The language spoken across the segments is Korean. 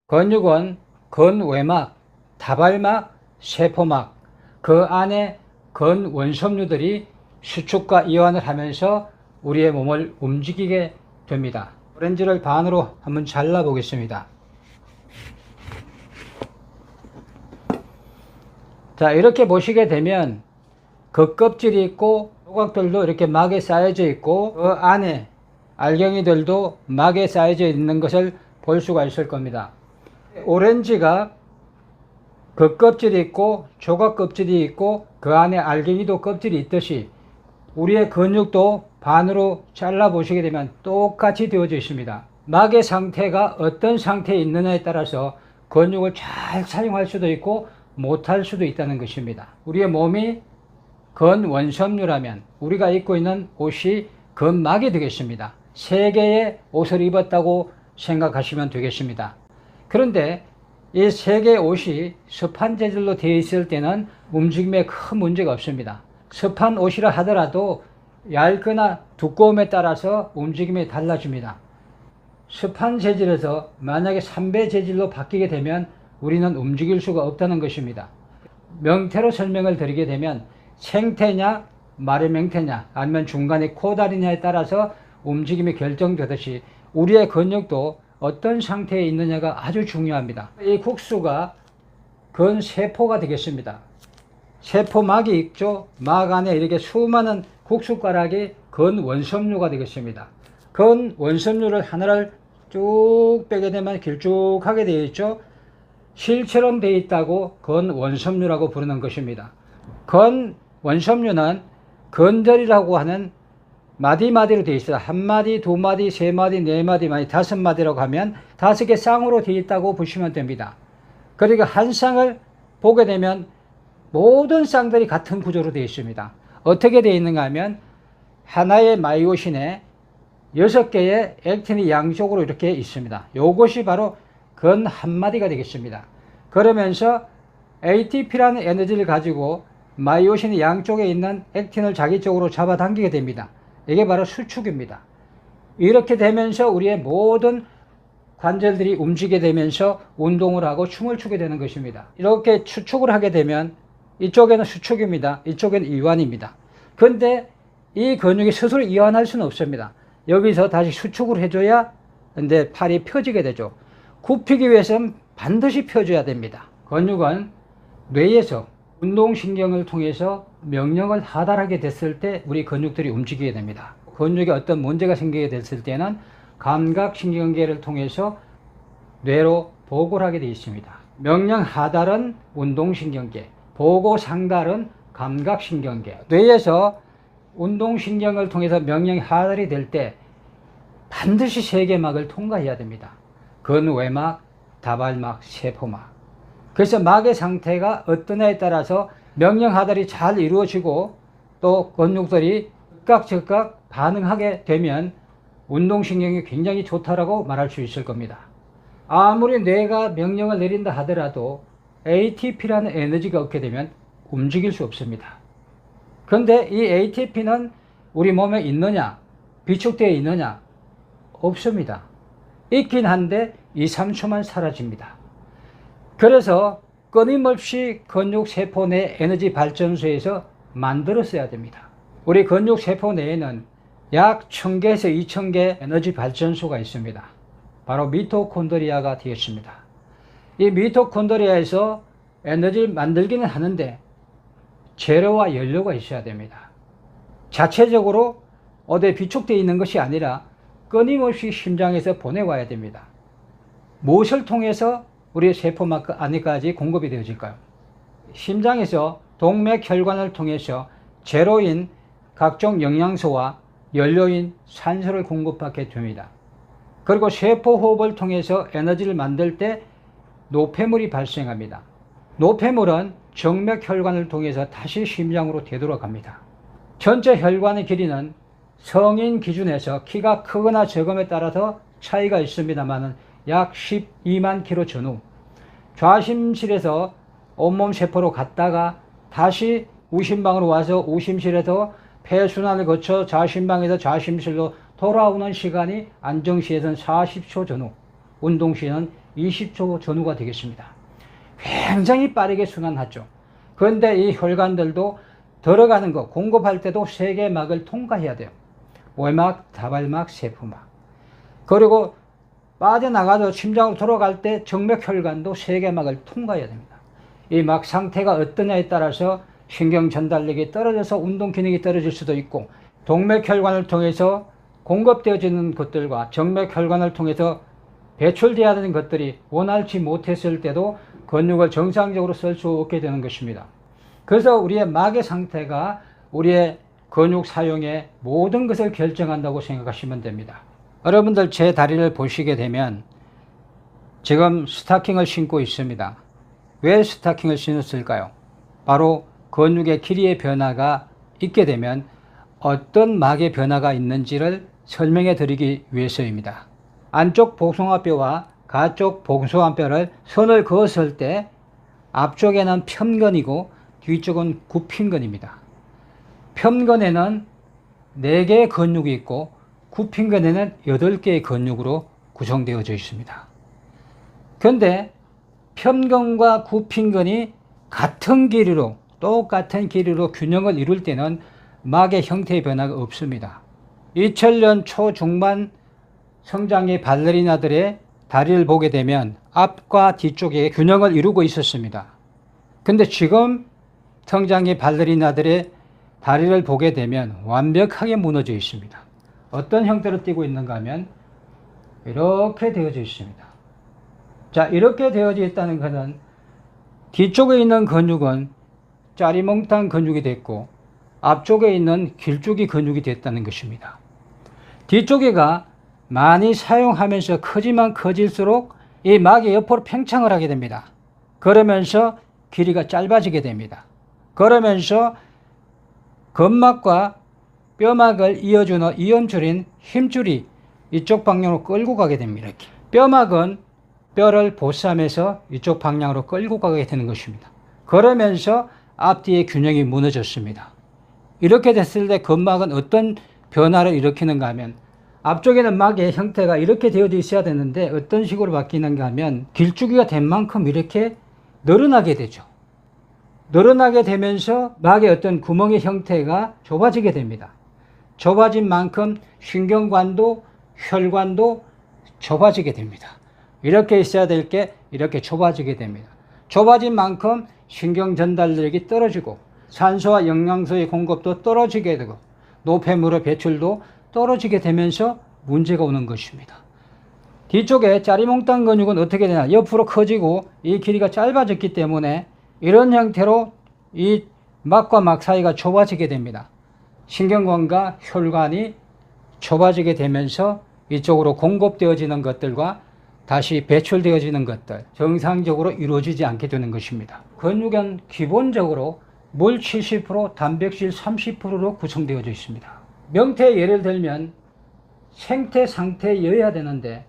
근육은 근외막, 다발막, 세포막, 그 안에 근원섬유들이 수축과 이완을 하면서 우리의 몸을 움직이게 됩니다. 오렌지를 반으로 한번 잘라 보겠습니다. 자, 이렇게 보시게 되면 겉껍질이 있고 조각들도 이렇게 막에 쌓여져 있고 그 안에 알갱이들도 막에 쌓여져 있는 것을 볼 수가 있을 겁니다. 오렌지가 겉껍질이 있고 조각껍질이 있고 그 안에 알갱이도 껍질이 있듯이 우리의 근육도 반으로 잘라 보시게 되면 똑같이 되어져 있습니다. 막의 상태가 어떤 상태에 있느냐에 따라서 근육을 잘 사용할 수도 있고 못할 수도 있다는 것입니다. 우리의 몸이 근원섬유라면 우리가 입고 있는 옷이 근막이 되겠습니다. 3개의 옷을 입었다고 생각하시면 되겠습니다. 그런데 이 3개의 옷이 습한 재질로 되어 있을 때는 움직임에 큰 문제가 없습니다. 습한 옷이라 하더라도 얇거나 두꺼움에 따라서 움직임이 달라집니다. 습한 재질에서 만약에 삼배 재질로 바뀌게 되면 우리는 움직일 수가 없다는 것입니다. 명태로 설명을 드리게 되면 생태냐 말의 명태냐 아니면 중간에 코다리냐에 따라서 움직임이 결정되듯이 우리의 근육도 어떤 상태에 있느냐가 아주 중요합니다. 이 국수가 근세포가 되겠습니다. 세포막이 있죠. 막 안에 이렇게 수많은 국수가락이 근원섬유가 되겠습니다. 근원섬유를 하나를 쭉 빼게 되면 길쭉하게 되어 있죠. 실처럼 되어 있다고 근원섬유라고 부르는 것입니다. 근원섬유는 근절이라고 하는 마디마디로 되어 있어요. 1마디, 2마디, 3마디, 4마디, 5마디라고 하면 5개 쌍으로 되어 있다고 보시면 됩니다. 그러니까 한 쌍을 보게 되면 모든 쌍들이 같은 구조로 되어 있습니다. 어떻게 되어 있는가 하면 하나의 마이오신에 6개의 액틴이 양쪽으로 이렇게 있습니다. 이것이 바로 근 1마디가 되겠습니다. 그러면서 ATP라는 에너지를 가지고 마이오신이 양쪽에 있는 액틴을 자기 쪽으로 잡아당기게 됩니다. 이게 바로 수축입니다. 이렇게 되면서 우리의 모든 관절들이 움직이게 되면서 운동을 하고 춤을 추게 되는 것입니다. 이렇게 수축을 하게 되면 이쪽에는 수축입니다. 이쪽에는 이완입니다. 그런데 이 근육이 스스로 이완할 수는 없습니다. 여기서 다시 수축을 해줘야 근데 팔이 펴지게 되죠. 굽히기 위해서는 반드시 펴줘야 됩니다. 근육은 뇌에서 운동신경을 통해서 명령을 하달하게 됐을 때 우리 근육들이 움직이게 됩니다. 근육에 어떤 문제가 생기게 됐을 때는 감각신경계를 통해서 뇌로 보고를 하게 되어 있습니다. 명령 하달은 운동신경계, 보고 상달은 감각신경계. 뇌에서 운동신경을 통해서 명령이 하달이 될 때 반드시 3개 막을 통과해야 됩니다. 근외막, 다발막, 세포막. 그래서 막의 상태가 어떠냐에 따라서 명령 하달이 잘 이루어지고 또 근육들이 즉각 반응하게 되면 운동신경이 굉장히 좋다라고 말할 수 있을 겁니다. 아무리 뇌가 명령을 내린다 하더라도 ATP라는 에너지가 없게 되면 움직일 수 없습니다. 그런데 이 ATP는 우리 몸에 있느냐, 비축되어 있느냐? 없습니다. 있긴 한데 2, 3초만 사라집니다. 그래서 끊임없이 근육세포 내 에너지 발전소에서 만들었어야 됩니다. 우리 근육세포 내에는 약 1000개에서 2000개 에너지 발전소가 있습니다. 바로 미토콘드리아가 되겠습니다. 이 미토콘드리아에서 에너지를 만들기는 하는데 재료와 연료가 있어야 됩니다. 자체적으로 어디에 비축되어 있는 것이 아니라 끊임없이 심장에서 보내와야 됩니다. 무엇을 통해서 우리 세포막 안에까지 공급이 되어질까요? 심장에서 동맥혈관을 통해서 제로인 각종 영양소와 연료인 산소를 공급받게 됩니다. 그리고 세포호흡을 통해서 에너지를 만들 때 노폐물이 발생합니다. 노폐물은 정맥혈관을 통해서 다시 심장으로 되돌아갑니다. 전체 혈관의 길이는 성인 기준에서 키가 크거나 적음에 따라서 차이가 있습니다만 약 12만 킬로 전후 좌심실에서 온몸 세포로 갔다가 다시 우심방으로 와서 우심실에서 폐순환을 거쳐 좌심방에서 좌심실로 돌아오는 시간이 안정시에서는 40초 전후, 운동시에는 20초 전후가 되겠습니다. 굉장히 빠르게 순환하죠. 그런데 이 혈관들도 들어가는 거 공급할 때도 3개 막을 통과해야 돼요. 외막, 다발막, 세포막. 그리고 빠져나가서 심장으로 돌아갈 때 정맥혈관도 3개 막을 통과해야 됩니다. 이 막 상태가 어떠냐에 따라서 신경 전달력이 떨어져서 운동 기능이 떨어질 수도 있고, 동맥혈관을 통해서 공급되어지는 것들과 정맥혈관을 통해서 배출되어야 되는 것들이 원활치 못했을 때도 근육을 정상적으로 쓸 수 없게 되는 것입니다. 그래서 우리의 막의 상태가 우리의 근육 사용의 모든 것을 결정한다고 생각하시면 됩니다. 여러분들 제 다리를 보시게 되면 지금 스타킹을 신고 있습니다. 왜 스타킹을 신었을까요? 바로 근육의 길이의 변화가 있게 되면 어떤 막의 변화가 있는지를 설명해 드리기 위해서입니다. 안쪽 복숭아뼈와 가쪽 복숭아뼈를 선을 그었을 때 앞쪽에는 편근이고 뒤쪽은 구핀근입니다. 편근에는 4개의 근육이 있고 구핀근에는 8개의 근육으로 구성되어져 있습니다. 그런데 편근과 구핀근이 같은 길이로, 똑같은 길이로 균형을 이룰 때는 막의 형태의 변화가 없습니다. 2000년 초중반 성장기 발레리나들의 다리를 보게 되면 앞과 뒤쪽에 균형을 이루고 있었습니다. 근데 지금 성장기 발레리나들의 다리를 보게 되면 완벽하게 무너져 있습니다. 어떤 형태로 뛰고 있는가 하면 이렇게 되어져 있습니다. 자, 이렇게 되어져 있다는 것은 뒤쪽에 있는 근육은 짜리몽땅 근육이 됐고 앞쪽에 있는 길쭉이 근육이 됐다는 것입니다. 뒤쪽에가 많이 사용하면서 크지만 커질수록 이 막이 옆으로 팽창을 하게 됩니다. 그러면서 길이가 짧아지게 됩니다. 그러면서 근막과 뼈막을 이어주는 이음줄인 힘줄이 이쪽 방향으로 끌고 가게 됩니다. 이렇게. 뼈막은 뼈를 보쌈해서 이쪽 방향으로 끌고 가게 되는 것입니다. 그러면서 앞뒤의 균형이 무너졌습니다. 이렇게 됐을 때 근막은 어떤 변화를 일으키는가 하면 앞쪽에는 막의 형태가 이렇게 되어져 있어야 되는데 어떤 식으로 바뀌는가 하면 길쭉이가 된 만큼 이렇게 늘어나게 되죠. 늘어나게 되면서 막의 어떤 구멍의 형태가 좁아지게 됩니다. 좁아진 만큼 신경관도 혈관도 좁아지게 됩니다. 이렇게 있어야 될 게 이렇게 좁아지게 됩니다. 좁아진 만큼 신경 전달력이 떨어지고 산소와 영양소의 공급도 떨어지게 되고 노폐물의 배출도 떨어지게 되면서 문제가 오는 것입니다. 뒤쪽에 짜리몽땅 근육은 어떻게 되나 옆으로 커지고 이 길이가 짧아졌기 때문에 이런 형태로 이 막과 막 사이가 좁아지게 됩니다. 신경관과 혈관이 좁아지게 되면서 이쪽으로 공급되어지는 것들과 다시 배출되어지는 것들 정상적으로 이루어지지 않게 되는 것입니다. 근육은 기본적으로 물 70%, 단백질 30%로 구성되어져 있습니다. 명태 예를 들면 생태 상태여야 되는데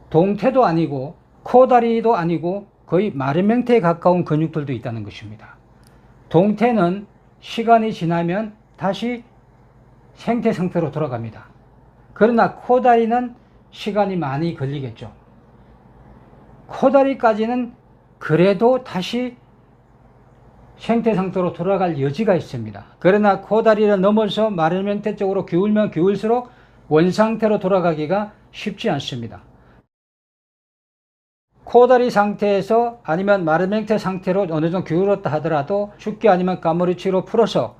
동태도 아니고 코다리도 아니고 거의 마른 명태에 가까운 근육들도 있다는 것입니다. 동태는 시간이 지나면 다시 생태 상태로 돌아갑니다. 그러나 코다리는 시간이 많이 걸리겠죠. 코다리까지는 그래도 다시 생태 상태로 돌아갈 여지가 있습니다. 그러나 코다리를 넘어서 마른 명태 쪽으로 기울면 기울수록 원상태로 돌아가기가 쉽지 않습니다. 코다리 상태에서 아니면 마른 명태 상태로 어느 정도 기울었다 하더라도 쉽게 아니면 가무리치로 풀어서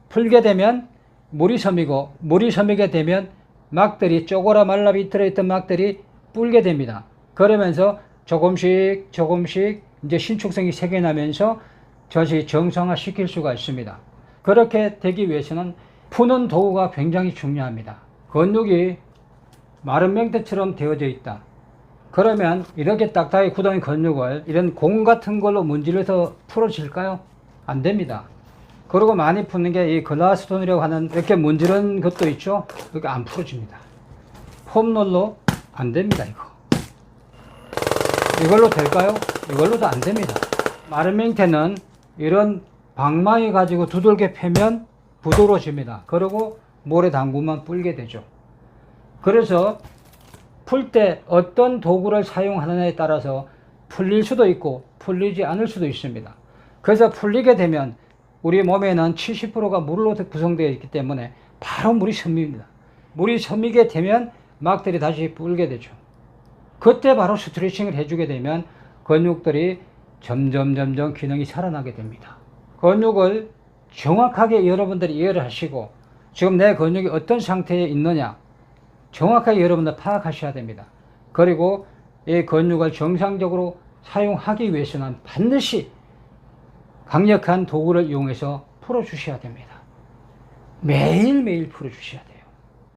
풀게 되면 물이 섬이고 물이 섬이게 되면 막들이 쪼그라 말라 비틀어 있던 막들이 불게 됩니다. 그러면서 조금씩 이제 신축성이 생겨나면서 다시 정상화 시킬 수가 있습니다. 그렇게 되기 위해서는 푸는 도구가 굉장히 중요합니다. 근육이 마른 명태처럼 되어져 있다. 그러면 이렇게 딱딱하게 굳어있는 근육을 이런 공 같은 걸로 문질러서 풀어질까요? 안 됩니다. 그리고 많이 푸는 게 이 글라스톤이라고 하는 이렇게 문지른 것도 있죠? 이렇게 안 풀어집니다. 폼롤러 안 됩니다. 이걸로 될까요? 이걸로도 안 됩니다. 마른 명태는 이런 방망이 가지고 두들겨 패면 부드러워집니다. 그리고 모래 담그면 불게 되죠. 그래서 풀 때 어떤 도구를 사용하느냐에 따라서 풀릴 수도 있고 풀리지 않을 수도 있습니다. 그래서 풀리게 되면 우리 몸에는 70%가 물로 구성되어 있기 때문에 바로 물이 섭립니다. 물이 섭리게 되면 막들이 다시 불게 되죠. 그때 바로 스트레칭을 해주게 되면 근육들이 점점 기능이 살아나게 됩니다. 근육을 정확하게 여러분들이 이해를 하시고 지금 내 근육이 어떤 상태에 있느냐 정확하게 여러분들 파악하셔야 됩니다. 그리고 이 근육을 정상적으로 사용하기 위해서는 반드시 강력한 도구를 이용해서 풀어주셔야 됩니다. 매일매일 풀어주셔야 돼요.